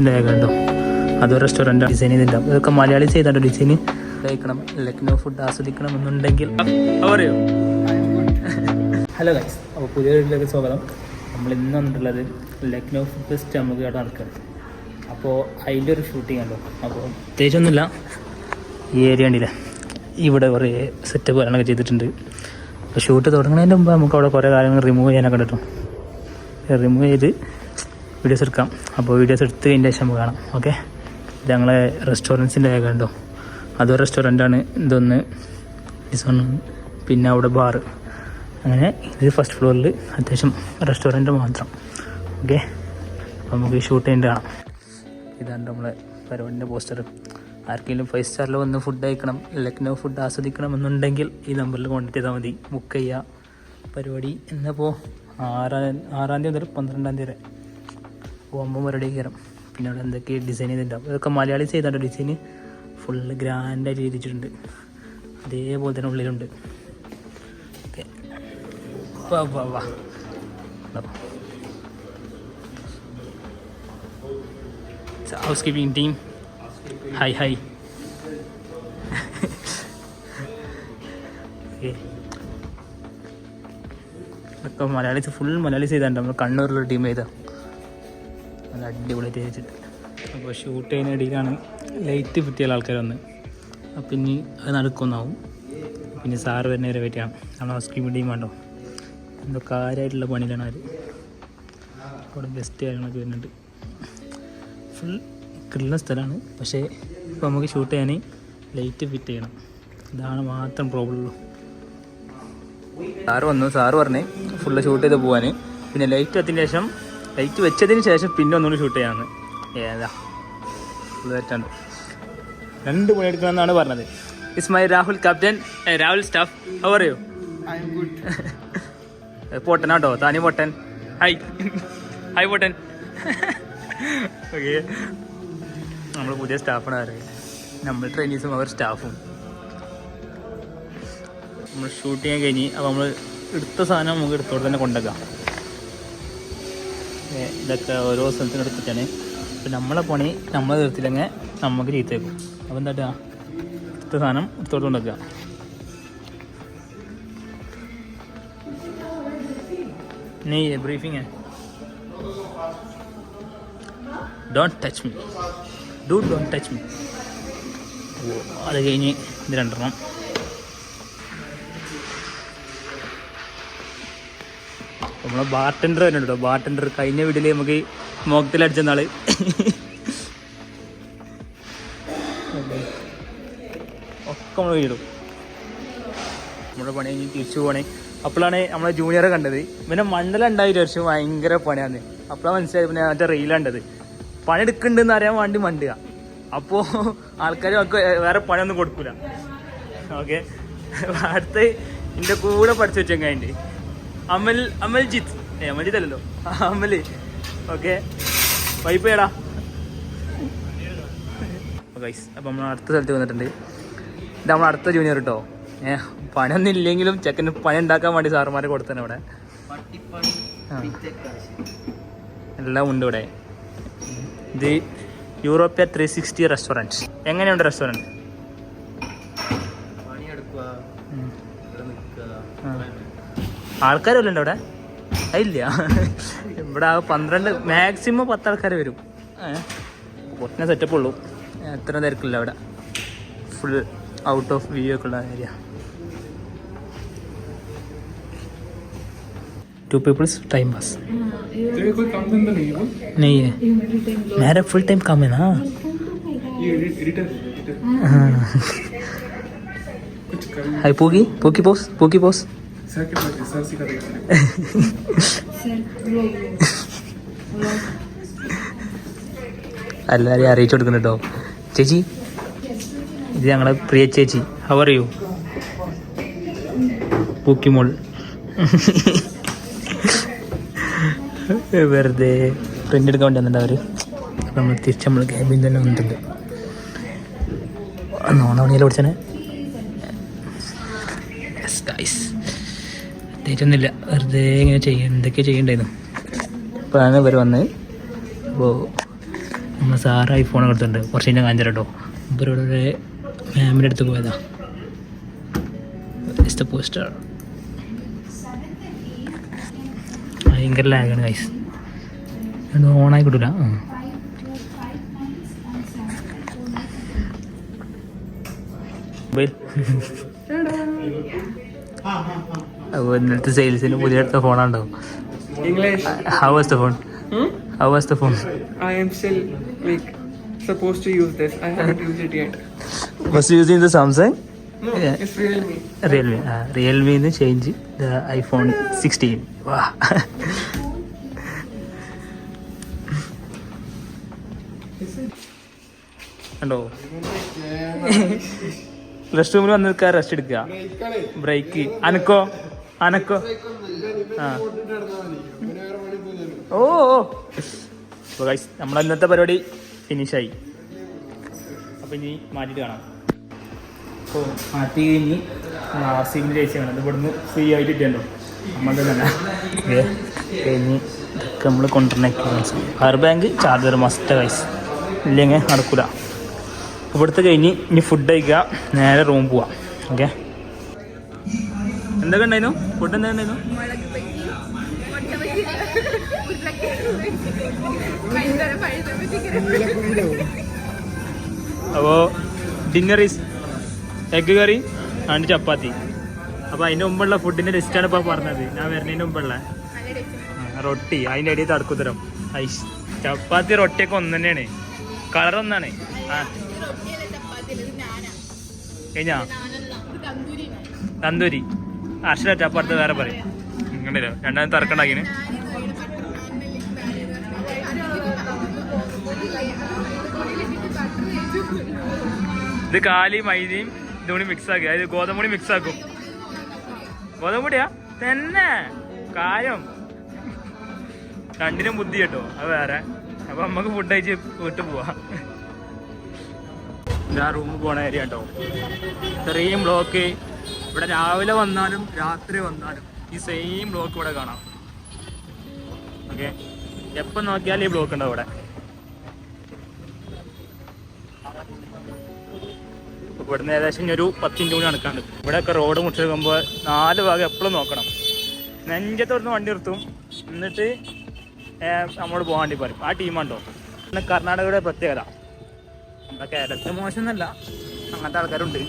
റെസ്റ്റോറൻസിൻ്റെ കണ്ടോ, അത് restaurant design ചെയ്തിട്ടുണ്ടാവും. ഇതൊക്കെ മലയാളി ചെയ്താണ്ടോ ഡിസൈൻ. കഴിക്കണം, ലക്നൗ ഫുഡ് ആസ്വദിക്കണം എന്നുണ്ടെങ്കിൽ പറയൂ. ഹലോ ഗൈസ്, അപ്പോൾ പുതിയ വീട്ടിലേക്ക് സ്വാഗതം. നമ്മൾ ഇന്ന് വന്നിട്ടുള്ളത് ലക്നൗ ഫുഡ് ഫെസ്റ്റ് നമുക്ക് ഇവിടെ നടക്കുന്നത്. അപ്പോൾ അതിൻ്റെ ഒരു ഷൂട്ടിംഗ് കണ്ടോ. അപ്പോൾ പ്രത്യേകിച്ചൊന്നുമില്ല, ഈ ഏരിയ ഉണ്ടല്ലേ, ഇവിടെ കുറേ സെറ്റപ്പ് കാര്യങ്ങളൊക്കെ ചെയ്തിട്ടുണ്ട്. അപ്പോൾ ഷൂട്ട് തുടങ്ങുന്നതിന് മുമ്പ് നമുക്ക് അവിടെ കുറേ കാര്യങ്ങൾ റിമൂവ് ചെയ്യാനൊക്കെ കിട്ടും. റിമൂവ് ചെയ്ത് വീഡിയോസ് എടുക്കാം. അപ്പോൾ വീഡിയോസ് എടുത്ത് കഴിഞ്ഞ ശേഷം നമുക്ക് കാണാം. ഓക്കെ, ഇത് ഞങ്ങളെ റെസ്റ്റോറൻസിൻ്റെ കണ്ടോ, അത് റെസ്റ്റോറൻ്റാണ്. ഇതൊന്ന് ഡിസോൺ, പിന്നെ അവിടെ ബാറ്, അങ്ങനെ ഇത് ഫസ്റ്റ് ഫ്ലോറിൽ അത്യാവശ്യം റെസ്റ്റോറൻറ്റ് മാത്രം. ഓക്കെ, അപ്പോൾ നമുക്ക് ഷൂട്ട് ചെയ്യേണ്ടി കാണാം. ഇതാണ് നമ്മളെ പരിപാടിൻ്റെ പോസ്റ്റർ. ആർക്കെങ്കിലും 5 സ്റ്റാറിൽ വന്ന് ഫുഡ് കഴിക്കണം, ലക്നൗ ഫുഡ് ആസ്വദിക്കണം എന്നുണ്ടെങ്കിൽ ഈ നമ്പറിൽ കോൺടാക്ട് ചെയ്താൽ മതി. ബുക്ക് ചെയ്യുക. പരിപാടി എന്നപ്പോൾ 6-ാം തീയതി മുതൽ 12-ാം തീയതി വരെ 9 വരെ കയറും. പിന്നെ അവിടെ എന്തൊക്കെ ഡിസൈൻ ചെയ്തിട്ടുണ്ടാവും. ഇതൊക്കെ മലയാളി ചെയ്താണ്ട് ഡിസൈന് ഫുള്ള് ഗ്രാൻഡായിട്ട് ചെയ്തിട്ടുണ്ട്. അതേപോലെ തന്നെ ഉള്ളിലുണ്ട്. ഓക്കെ, വാ house keeping team, hi hi. Okay, ഇതൊക്കെ മലയാളീസ്, ഫുൾ മലയാളീസ് ചെയ്താണ്ട് നമ്മൾ കണ്ണൂരിലുള്ള ടീം ചെയ്താൽ നല്ല അടിപൊളിയായിട്ട് ചെയ്തിട്ട്. അപ്പോൾ ഷൂട്ട് ചെയ്യുന്ന ഇടയിലാണ് ലൈറ്റ് ഫിറ്റ് ചെയ്യുന്ന ആൾക്കാർ വന്ന്. അപ്പം ഇനി അത് നടക്കുന്നാവും. പിന്നെ സാറ് വരുന്നവരെ വെയിറ്റ് ചെയ്യണം. നമ്മൾ ഹൗസ് കീപ്പിംഗ് ടീം വേണ്ടോ, എന്തോ കാര്യമായിട്ടുള്ള പണിയിലാണ് അവർ. അവിടെ ബെസ്റ്റ് കാര്യങ്ങളൊക്കെ വരുന്നുണ്ട്. ഫുൾ കിട്ടുന്ന സ്ഥലമാണ്, പക്ഷേ ഇപ്പോൾ നമുക്ക് ഷൂട്ട് ചെയ്യാൻ ലൈറ്റ് ഫിറ്റ് ചെയ്യണം. ഇതാണ് മാത്രം പ്രോബ്ലം ഉള്ളൂ. സാറ് വന്നു, സാറ് പറഞ്ഞ് ഫുള്ള് ഷൂട്ട് ചെയ്ത് പോകാൻ. പിന്നെ ലൈറ്റ് വെച്ചതിന് ശേഷം, ലൈറ്റ് വെച്ചതിന് ശേഷം പിന്നെ ഒന്നുകൂടി ഷൂട്ട് ചെയ്യാമെന്ന്. ഏതാ ഫുള്ള് തെറ്റാണ്ട് 2 മണി എടുക്കണമെന്നാണ് പറഞ്ഞത്. It's my Rahul captain, Rahul staff. How are you? പൊട്ടനാട്ടോ, താനി പൊട്ടൻ. ഹായ് ഹായ് പൊട്ടൻ. ഓക്കെ, നമ്മൾ പുതിയ സ്റ്റാഫാണ് അറിയുക. നമ്മൾ ട്രെയിനീസും അവർ സ്റ്റാഫും. നമ്മൾ ഷൂട്ട് ചെയ്യാൻ കഴിഞ്ഞ്. അപ്പോൾ നമ്മൾ എടുത്ത സാധനം നമുക്ക് എടുത്തോടെ തന്നെ കൊണ്ടുവെക്കാം. ഇതൊക്കെ ഓരോ സ്ഥലത്തിനും എടുത്തിട്ടാണ്. അപ്പം നമ്മളെ പണി നമ്മൾ തീർത്തില്ലെങ്കിൽ നമുക്ക് ചീത്ത വെക്കും. അപ്പോൾ എന്താ എടുത്ത സാധനം എടുത്തോട്ട് കൊണ്ടുവെക്കുക. नहीं है ब्रीफिंग है. Don't touch me dude, don't touch me. അത് കഴിഞ്ഞ് ഇത് 2 നമ്മളെ ബാർട്ടൻഡർ വരുന്നുണ്ട് കേട്ടോ. ബാർട്ടൻഡർ കഴിഞ്ഞ വീട്ടിൽ നമുക്ക് മോക്തിൽ അടിച്ചെന്നാള് ഒക്കെ നമ്മൾ വീടും. നമ്മുടെ പണി കഴിഞ്ഞ് തിരിച്ചു പോകണേ. അപ്പോഴാണ് നമ്മളെ ജൂനിയറെ കണ്ടത്. പിന്നെ മണ്ഡലം ഉണ്ടായി വർഷം ഭയങ്കര പണിയാണ്. അപ്പോഴാണ് മനസ്സിലായി. പിന്നെ മറ്റേ റീലുണ്ടത് പണിയെടുക്കുന്നുണ്ടെന്ന് അറിയാൻ വേണ്ടി മണ്ടുക. അപ്പോൾ ആൾക്കാർ നമുക്ക് വേറെ പണിയൊന്നും കൊടുക്കൂല. ഓക്കെ, അടുത്ത് എൻ്റെ കൂടെ പഠിച്ചു വെച്ചെങ്ങാണ്ട് അമൽജിത്ത് അമൽജിത്ത് അല്ലല്ലോ, അമൽ. ഓക്കെ, വൈപ്പ് ചെയ്യടാ ഗൈസ്. അപ്പം നമ്മൾ അടുത്ത സ്ഥലത്ത് വന്നിട്ടുണ്ട്. ഇത് നമ്മൾ അടുത്ത ജൂനിയർ കേട്ടോ. പണിയൊന്നും ഇല്ലെങ്കിലും ചെക്കന് പണി ഉണ്ടാക്കാൻ വേണ്ടി സാറുമാരെ കൊടുത്തന്നെ ഇവിടെ. എല്ലാം ഉണ്ട് ഇവിടെ. ഇത് യൂറോപ്യ 360 റെസ്റ്റോറൻറ്റ്. എങ്ങനെയുണ്ട് റെസ്റ്റോറൻറ്റ്? ആൾക്കാരല്ല ഇവിടെ? അതില്ല, ഇവിടെ 12 മാക്സിമം 10 ആൾക്കാർ വരും. പൊട്ടിന സെറ്റപ്പ് ഉള്ളൂ, എത്ര തിരക്കില്ല ഇവിടെ. ഫുൾ ഔട്ട് ഓഫ് വ്യൂ ഒക്കെ ഉള്ള ഏരിയ. 2 people's time pass. तेरे कोई काम धंधा नहीं है? नहीं है, मेरा फुल टाइम काम है ना. ये एडिटर. कुछ कर. हाय पूगी, पूकी पोस, पूकी पोस. सर के पास सर सिखा देगा. എല്ലാവരെയും അറിയിച്ചു കൊടുക്കുന്നുണ്ടോ. ചേച്ചി, ഇത് ഞങ്ങളെ പ്രിയ ചേച്ചി. How are you? പൂക്കിമോൾ. വെറുതെ പ്രിൻ്റ് എടുക്കാൻ വേണ്ടി വന്നിട്ടുണ്ട് അവർ. അപ്പം നമ്മൾ തിരിച്ച് നമ്മൾ ക്യാബിൻ തന്നെ വന്നിട്ടുണ്ട്. നോണവണിയിൽ പഠിച്ചനെ പ്രത്യേകിച്ചൊന്നുമില്ല, വെറുതെ ഇങ്ങനെ എന്തൊക്കെ ചെയ്യണ്ടായിരുന്നു. ഇപ്പോഴാണ് ഇവർ വന്നത്. അപ്പോൾ നമ്മൾ സാറ് ഐഫോൺ എടുത്തിട്ടുണ്ട് കുറച്ച് കഴിഞ്ഞാൽ കാണിച്ചു കേട്ടോ. ഇവരുടെ ഫാമിലി അടുത്ത് പോയതാ. ഇസ് പോസ്റ്റർ ഭയങ്കര ലാഗാണ് ഗൈസ്. ഓണായി കിട്ടൂല. അപ്പോൾ ഇന്നത്തെ സെയിൽസിന് പുതിയ എടുത്ത ഫോണുണ്ടാവും. English. How was the phone? How was the phone? I am still like supposed to use this. I haven't used it yet. Was you using the Samsung? No, Yeah. it's Realme. Realme. Realme in change the iPhone 16. Wow. കണ്ടോ rest റൂമിൽ വന്ന് നിൽക്കുക, rest എടുക്കുക, break. അനക്കോ ആ ഓ അപ്പോൾ guys നമ്മളെ ഇന്നത്തെ പരിപാടി ഫിനിഷായി. അപ്പോൾ ഇനി മാറ്റിയിട്ട് കാണാം. അപ്പോൾ മാറ്റി കഴിഞ്ഞ് ആർസിബിൻ്റെ ചേച്ചിയാണ് അത് ഇവിടുന്ന് ഫ്രീ ആയിട്ട് ഇട്ടുണ്ടോ നമ്മളുടെ തന്നെ കഴിഞ്ഞ് ഇതൊക്കെ നമ്മൾ കൊണ്ടുവരുന്ന power bank charger must guys, ഇല്ലെങ്കിൽ നടക്കില്ല. ഇവിടുത്തെ കഴിഞ്ഞ് ഇനി ഫുഡ് കഴിക്കുക, നേരെ റൂം പോവാം. ഓക്കെ, എന്തൊക്കെ ഉണ്ടായിരുന്നു ഫുഡ്? എന്തൊക്കെ ഉണ്ടായിരുന്നു? അപ്പോൾ dinner is egg curry and chapati. അപ്പോൾ അതിൻ്റെ മുമ്പുള്ള ഫുഡിൻ്റെ ലിസ്റ്റാണ് ഇപ്പോൾ പറഞ്ഞത്. ഞാൻ വരുന്നതിന് മുമ്പുള്ള റൊട്ടി, അതിൻ്റെ ഇടയിൽ തടുക്കുത്തരം ഐസ്. ചപ്പാത്തി റൊട്ടിയൊക്കെ ഒന്ന് തന്നെയാണ്, കളർ ഒന്നാണ്. ആ കഴിഞ്ഞാ തന്തൂരി അർഷന ചപ്പാത്തി വേറെ പറയും. ഇങ്ങനെയല്ലോ രണ്ടാമത് തറക്കണ്ടാക്കിന്. ഇത് കാലി മൈദയും ഇതുകൂടി മിക്സ് ആക്കി, അതായത് ഗോതമ്പൊടി മിക്സ് ആക്കും. ഗോതമ്പൊടിയാ തന്നെ കാര്യം, രണ്ടിനും ബുദ്ധി കേട്ടോ, അത് വേറെ. അപ്പൊ നമുക്ക് ഫുഡ് കഴിച്ച് വീട്ടിൽ പോവാ. ഇതാ റൂമിൽ പോണ ഏരിയ കേട്ടോ. ഇത്രയും ബ്ലോക്ക് ഇവിടെ രാവിലെ വന്നാലും രാത്രി വന്നാലും ഈ സെയിം ബ്ലോക്ക് ഇവിടെ കാണാം. ഓക്കെ, എപ്പം നോക്കിയാലും ഈ ബ്ലോക്ക് ഉണ്ടാവും ഇവിടെ. ഇവിടുന്ന് ഏകദേശം ഒരു 10 മിനിറ്റ് കൂടി നടക്കാണ്ട്. ഇവിടെയൊക്കെ റോഡ് മുറിച്ചെടുക്കുമ്പോൾ 4 ഭാഗം എപ്പോഴും നോക്കണം. നെഞ്ചത്തോടുന്ന് വണ്ടി നിർത്തും, എന്നിട്ട് നമ്മളോട് പോകാൻ വേണ്ടി പറയും. ആ ടീമാണ്ടോ. പിന്നെ കർണാടകയുടെ പ്രത്യേകത, നമ്മുടെ കേരളത്തിൽ മോശമൊന്നുമല്ല, അങ്ങനത്തെ ആൾക്കാരുണ്ട്.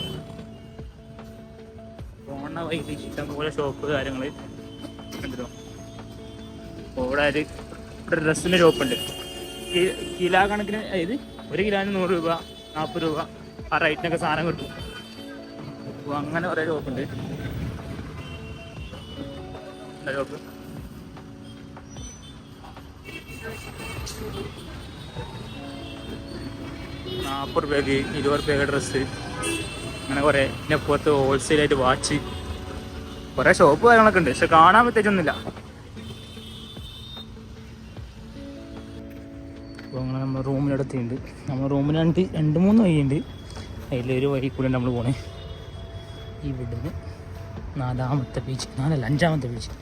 പോണ വൈകി ഇഷ്ടംപോലെ ഷോപ്പ് കാര്യങ്ങൾ കണ്ടോ. ഇവിടെ ഇവിടെ ഡ്രസ്സിൻ്റെ ഷോപ്പുണ്ട്. കിലോ കണക്കിന്, അതായത് 1 കിലോന് 100 രൂപ 40 രൂപ ആ റേറ്റിനൊക്കെ സാധനം കിട്ടും. അപ്പോൾ അങ്ങനെ കുറേ ഷോപ്പുണ്ട്. ഷോപ്പ് 40 രൂപയ്ക്ക് 20 രൂപയ്ക്ക് ഡ്രസ്സ്, അങ്ങനെ കുറേ. പിന്നെ പുറത്ത് ഹോൾസെയിലായിട്ട് വാച്ച്, കുറേ ഷോപ്പ് കാര്യങ്ങളൊക്കെ ഉണ്ട്. പക്ഷെ കാണാൻ പ്രത്യേകിച്ചൊന്നുമില്ല. അപ്പോൾ അങ്ങനെ നമ്മൾ റൂമിനടുത്തുണ്ട്. നമ്മൾ റൂമിന് 2-3 വഴിയുണ്ട്. അതിലൊരു വഴി കൂടെ നമ്മൾ പോണേ. ഇവിടുന്ന് 4ാമത്തെ ബീച്ച്, 5ാമത്തെ ബീച്ച്.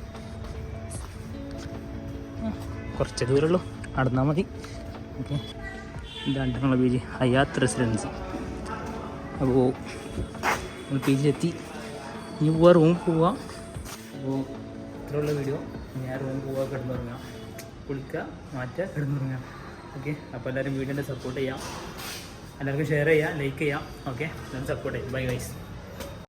കുറച്ച് ദൂരമുള്ളൂ, നടന്നാൽ മതി. ഓക്കെ, ഇതാണ് ഞങ്ങളുടെ ബീച്ച്, ഹയാത്ത് റെസിഡൻസി. അപ്പോൾ നമ്മൾ ബീച്ചിലെത്തി, ഇനി പോവാ റൂം പോവാം. അപ്പോൾ ഇത്രയുള്ള വീഡിയോ. ഞാൻ റൂം പോവാ, കിടന്നുറങ്ങാം, കുളിക്കുക, മാറ്റുക, കിടന്നുറങ്ങാം. ഓക്കെ, അപ്പോൾ എല്ലാവരും വീഡിയോൻ്റെ സപ്പോർട്ട് ചെയ്യാം, എല്ലാവർക്കും ഷെയർ ചെയ്യാം, ലൈക്ക് ചെയ്യാം. ഓക്കെ, എല്ലാവരും സപ്പോർട്ട് ചെയ്യാം. Bye guys.